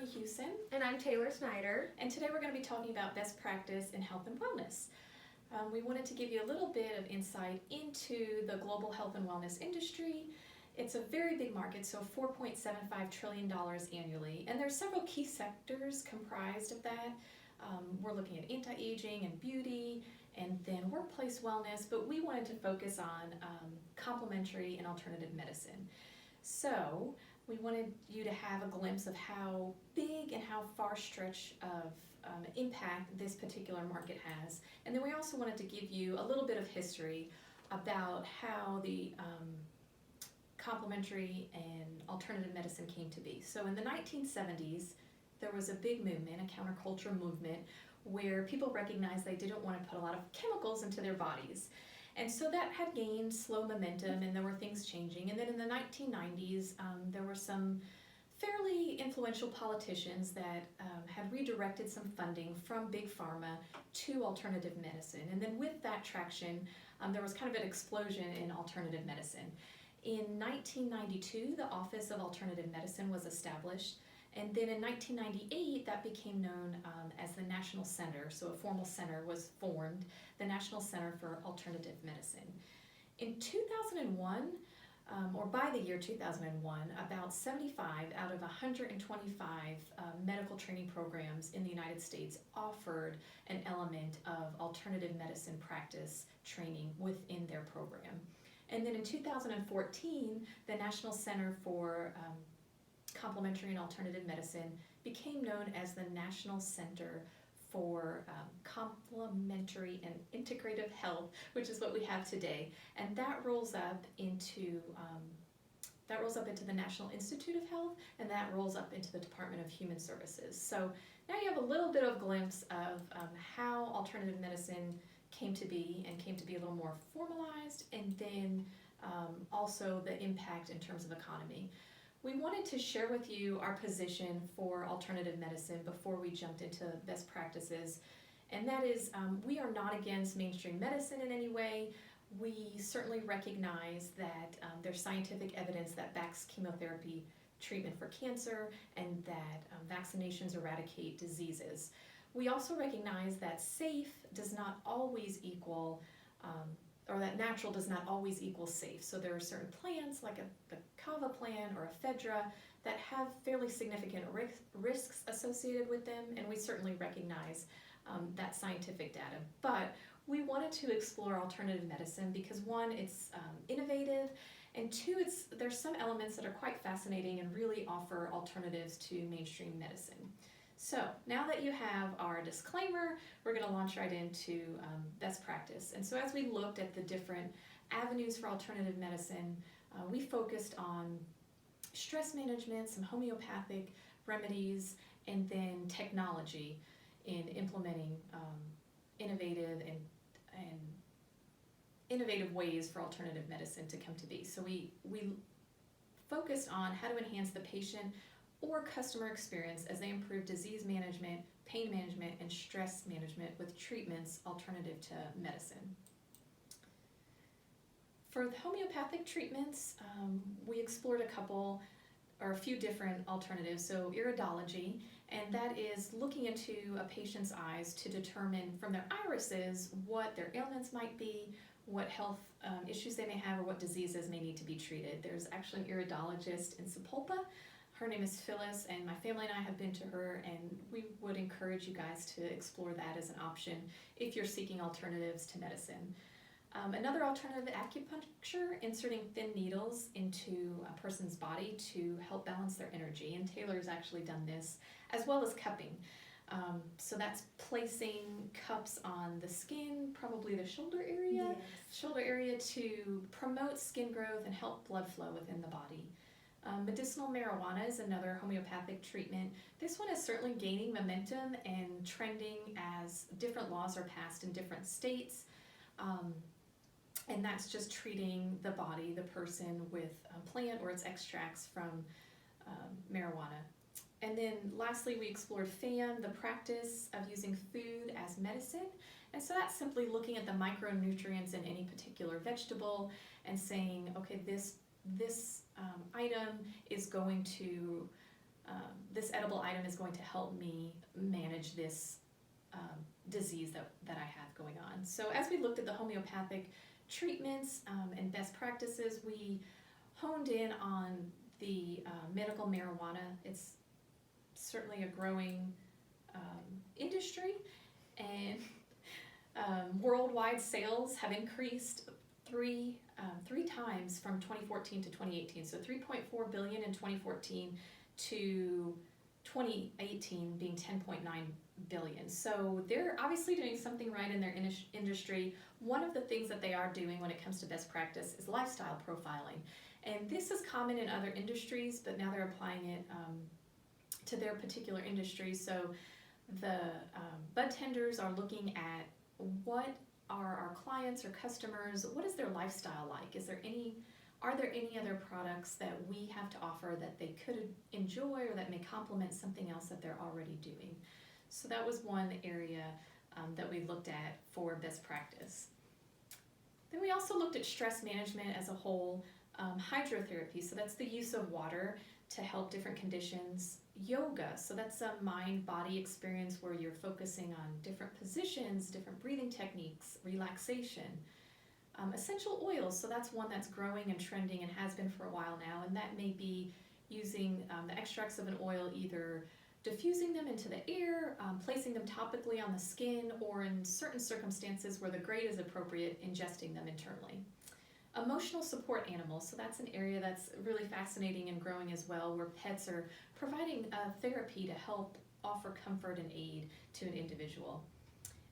Courtney Hewson. And I'm Taylor Snyder. And today we're going to be talking about best practice in health and wellness. We wanted to give you a little bit of insight into the global health and wellness industry. It's a very big market, so $4.75 trillion annually, and there's several key sectors comprised of that. We're looking at anti-aging and beauty, and then workplace wellness, but we wanted to focus on complementary and alternative medicine. So we wanted you to have a glimpse of how big and how far stretch of impact this particular market has. And then we also wanted to give you a little bit of history about how the complementary and alternative medicine came to be. So in the 1970s, there was a big movement, a counterculture movement, where people recognized they didn't want to put a lot of chemicals into their bodies. And so that had gained slow momentum, and there were things changing. And then in the 1990s, there were some fairly influential politicians that had redirected some funding from big pharma to alternative medicine. And then with that traction, there was kind of an explosion in alternative medicine. In 1992, the Office of Alternative Medicine was established. And then in 1998, that became known as the National Center. So a formal center was formed, the National Center for Alternative Medicine. In 2001, or by the year 2001, about 75 out of 125 medical training programs in the United States offered an element of alternative medicine practice training within their program. And then in 2014, the National Center for Complementary and Alternative Medicine became known as the National Center for Complementary and Integrative Health, which is what we have today, and that rolls up into the National Institute of Health, and that rolls up into the Department of Human Services. So now you have a little bit of glimpse of how alternative medicine came to be, and came to be a little more formalized, and then also the impact in terms of economy. We wanted to share with you our position for alternative medicine before we jumped into best practices, and that is we are not against mainstream medicine in any way. We certainly recognize that there's scientific evidence that backs chemotherapy treatment for cancer, and that vaccinations eradicate diseases. We also recognize that safe does not always equal or that natural does not always equal safe. So there are certain plants like the kava plant or ephedra that have fairly significant risks associated with them, and we certainly recognize that scientific data. But we wanted to explore alternative medicine because one, it's innovative, and two, there's some elements that are quite fascinating and really offer alternatives to mainstream medicine. So now that you have our disclaimer, we're going to launch right into best practice. And so as we looked at the different avenues for alternative medicine, we focused on stress management, some homeopathic remedies, and then technology in implementing innovative ways for alternative medicine to come to be. So we focused on how to enhance the patient or customer experience as they improve disease management, pain management, and stress management with treatments alternative to medicine. For the homeopathic treatments, we explored a few different alternatives. So iridology, and that is looking into a patient's eyes to determine from their irises what their ailments might be, what health issues they may have, or what diseases may need to be treated. There's actually an iridologist in Sapulpa. Her name is Phyllis, and my family and I have been to her, and we would encourage you guys to explore that as an option if you're seeking alternatives to medicine. Another alternative, acupuncture, inserting thin needles into a person's body to help balance their energy, and Taylor's actually done this, as well as cupping. So that's placing cups on the skin, probably the shoulder area, to promote skin growth and help blood flow within the body. Medicinal marijuana is another homeopathic treatment. This one is certainly gaining momentum and trending as different laws are passed in different states. And that's just treating the body, the person, with a plant or its extracts from marijuana. And then lastly, we explored FAM, the practice of using food as medicine. And so that's simply looking at the micronutrients in any particular vegetable and saying, okay, this item is going to this edible item is going to help me manage this disease that I have going on. So as we looked at the homeopathic treatments and best practices, we honed in on the medical marijuana. It's certainly a growing industry, and worldwide sales have increased three times from 2014 to 2018. So 3.4 billion in 2014 to 2018 being 10.9 billion. So they're obviously doing something right in their industry. One of the things that they are doing when it comes to best practice is lifestyle profiling. And this is common in other industries, but now they're applying it to their particular industry. So the bud tenders are looking at what are our clients or customers, what is their lifestyle like? Are there any other products that we have to offer that they could enjoy or that may complement something else that they're already doing? So that was one area that we looked at for best practice. Then we also looked at stress management as a whole, hydrotherapy, so that's the use of water to help different conditions. Yoga, so that's a mind-body experience where you're focusing on different positions, different breathing techniques, relaxation. Essential oils, so that's one that's growing and trending and has been for a while now, and that may be using the extracts of an oil, either diffusing them into the air, placing them topically on the skin, or in certain circumstances where the grade is appropriate, ingesting them internally. Emotional support animals, so that's an area that's really fascinating and growing as well, where pets are providing therapy to help offer comfort and aid to an individual.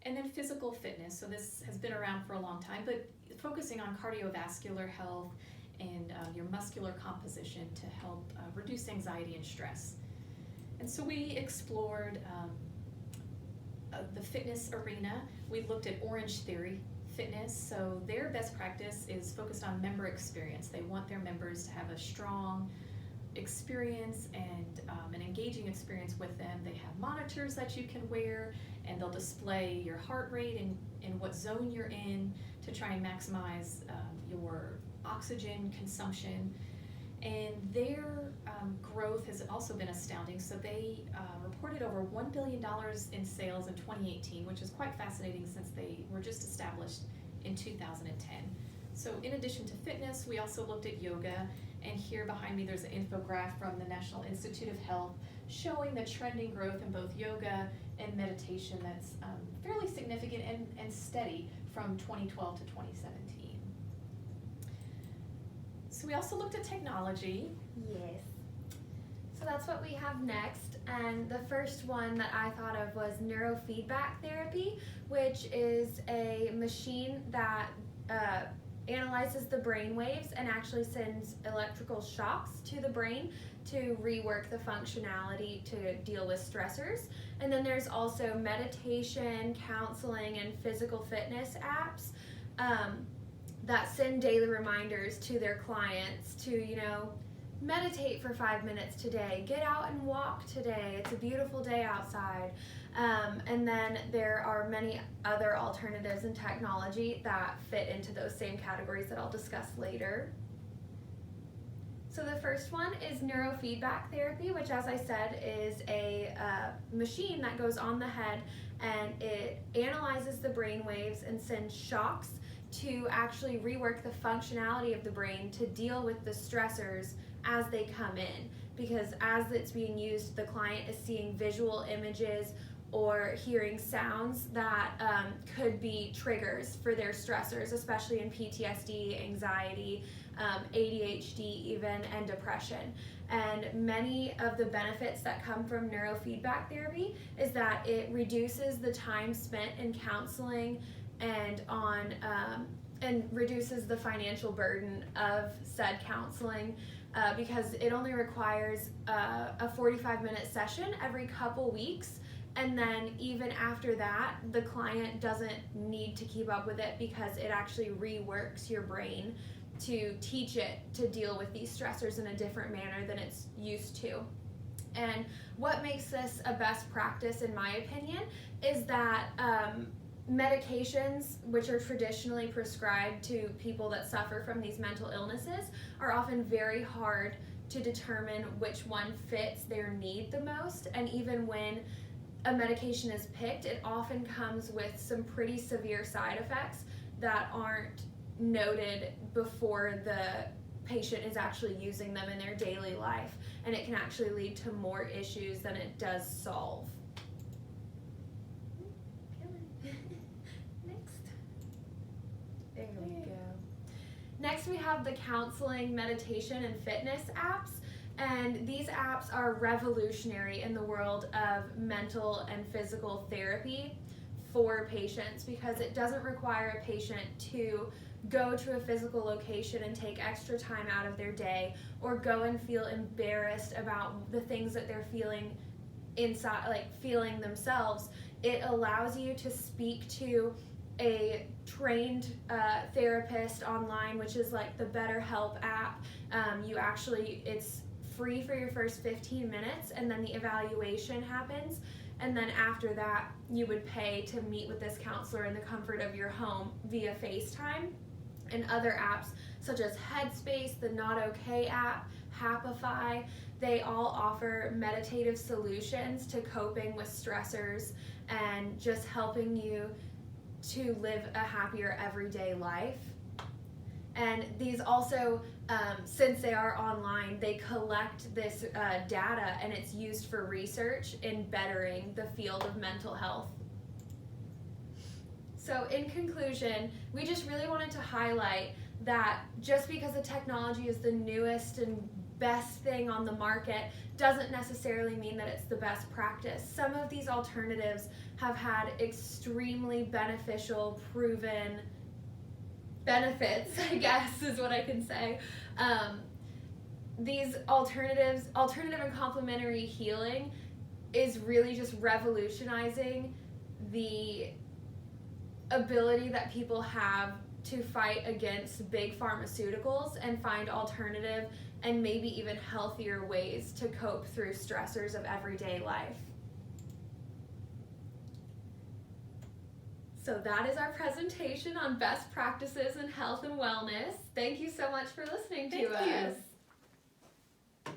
And then physical fitness, so this has been around for a long time, but focusing on cardiovascular health and your muscular composition to help reduce anxiety and stress. And so we explored the fitness arena. We looked at Orange Theory Fitness, so their best practice is focused on member experience. They want their members to have a strong experience and an engaging experience with them. They have monitors that you can wear, and they'll display your heart rate and what zone you're in to try and maximize your oxygen consumption. And their growth has also been astounding. So they reported over $1 billion in sales in 2018, which is quite fascinating since they were just established in 2010. So in addition to fitness, we also looked at yoga. And here behind me, there's an infographic from the National Institute of Health showing the trending growth in both yoga and meditation that's fairly significant and steady from 2012 to 2017. So we also looked at technology. Yes. So that's what we have next. And the first one that I thought of was neurofeedback therapy, which is a machine that analyzes the brain waves and actually sends electrical shocks to the brain to rework the functionality to deal with stressors. And then there's also meditation, counseling, and physical fitness apps that send daily reminders to their clients to, meditate for 5 minutes today, get out and walk today, it's a beautiful day outside. And then there are many other alternatives in technology that fit into those same categories that I'll discuss later. So the first one is neurofeedback therapy, which, as I said, is a machine that goes on the head and it analyzes the brain waves and sends shocks to actually rework the functionality of the brain to deal with the stressors as they come in. Because as it's being used, the client is seeing visual images or hearing sounds that could be triggers for their stressors, especially in PTSD, anxiety, ADHD even, and depression. And many of the benefits that come from neurofeedback therapy is that it reduces the time spent in counseling and reduces the financial burden of said counseling because it only requires a 45-minute session every couple weeks. And then even after that, the client doesn't need to keep up with it because it actually reworks your brain to teach it to deal with these stressors in a different manner than it's used to. And what makes this a best practice, in my opinion, is that medications, which are traditionally prescribed to people that suffer from these mental illnesses, are often very hard to determine which one fits their need the most. And even when a medication is picked, it often comes with some pretty severe side effects that aren't noted before the patient is actually using them in their daily life, and it can actually lead to more issues than it does solve. Next. There we go. Next we have the counseling, meditation, and fitness apps. And these apps are revolutionary in the world of mental and physical therapy for patients, because it doesn't require a patient to go to a physical location and take extra time out of their day, or go and feel embarrassed about the things that they're feeling inside, like feeling themselves. It allows you to speak to a trained therapist online, which is like the BetterHelp app. It's free for your first 15 minutes, and then the evaluation happens, and then after that you would pay to meet with this counselor in the comfort of your home via FaceTime. And other apps such as Headspace, the Not Okay app, Happify, they all offer meditative solutions to coping with stressors and just helping you to live a happier everyday life. And these also, since they are online, they collect this data, and it's used for research in bettering the field of mental health. So in conclusion, we just really wanted to highlight that just because the technology is the newest and best thing on the market doesn't necessarily mean that it's the best practice. Some of these alternatives have had extremely beneficial, proven benefits, I guess is what I can say. These alternative and complementary healing is really just revolutionizing the ability that people have to fight against big pharmaceuticals and find alternative and maybe even healthier ways to cope through stressors of everyday life. So that is our presentation on best practices in health and wellness. Thank you so much for listening to us. Thank you.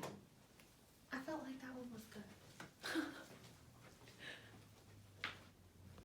I felt like that one was good.